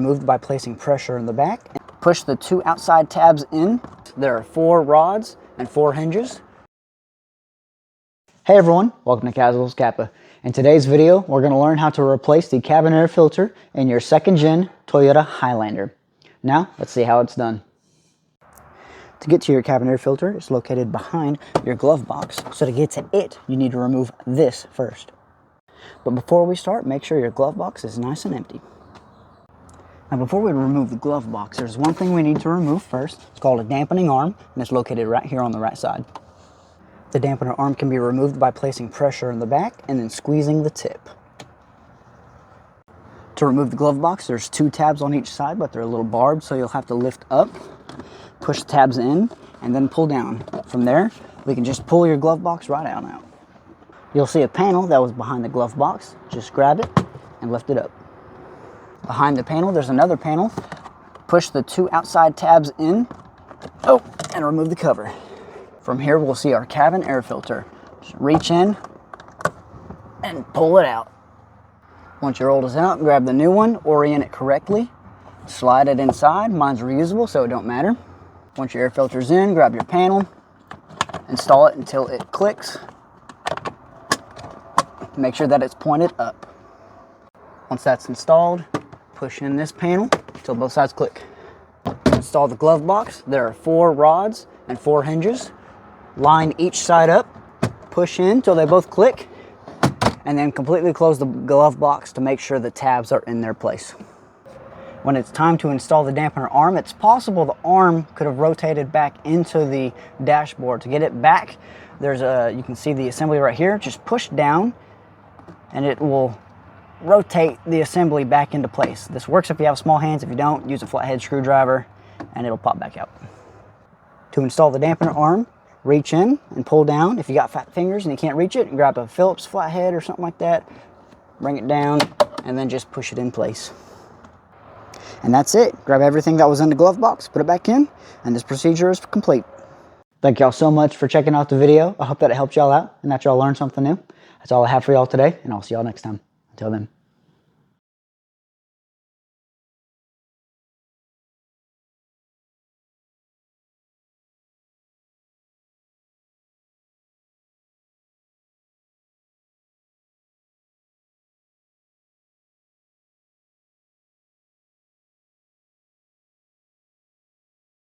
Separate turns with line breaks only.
Removed by placing pressure in the back. Push the 2 outside tabs in. There are 4 rods and 4 hinges. Hey everyone, welcome to Casuals Kappa. In today's video, we're going to learn how to replace the cabin air filter in your 2nd gen Toyota Highlander. Now, let's see how it's done. To get to your cabin air filter, it's located behind your glove box. So to get to it, you need to remove this first. But before we start, make sure your glove box is nice and empty. Now before we remove the glove box, there's one thing we need to remove first. It's called a dampening arm, and it's located right here on the right side. The dampener arm can be removed by placing pressure in the back and then squeezing the tip. To remove the glove box, there's 2 tabs on each side, but they're a little barbed, so you'll have to lift up, push the tabs in, and then pull down. From there, we can just pull your glove box right out now. You'll see a panel that was behind the glove box. Just grab it and lift it up. Behind the panel, there's another panel. Push the 2 outside tabs in. And remove the cover. From here, we'll see our cabin air filter. Just reach in and pull it out. Once your old is out, grab the new one, orient it correctly, slide it inside. Mine's reusable, so it don't matter. Once your air filter's in, grab your panel, install it until it clicks. Make sure that it's pointed up. Once that's installed, push in this panel until both sides click. Install the glove box. There are 4 rods and 4 hinges. Line each side up, push in until they both click, and then completely close the glove box to make sure the tabs are in their place. When it's time to install the dampener arm, it's possible the arm could have rotated back into the dashboard. To get it back, you can see the assembly right here. Just push down and it will rotate the assembly back into place. This works if you have small hands. If you don't, use a flathead screwdriver and it'll pop back out. To install the dampener arm, reach in and pull down. If you got fat fingers and you can't reach it, grab a Phillips flathead or something like that, bring it down, and then just push it in place. And that's it. Grab everything that was in the glove box, put it back in, and this procedure is complete. Thank y'all so much for checking out the video. I hope that it helped y'all out and that y'all learned something new. That's all I have for y'all today, and I'll see y'all next time. Until then.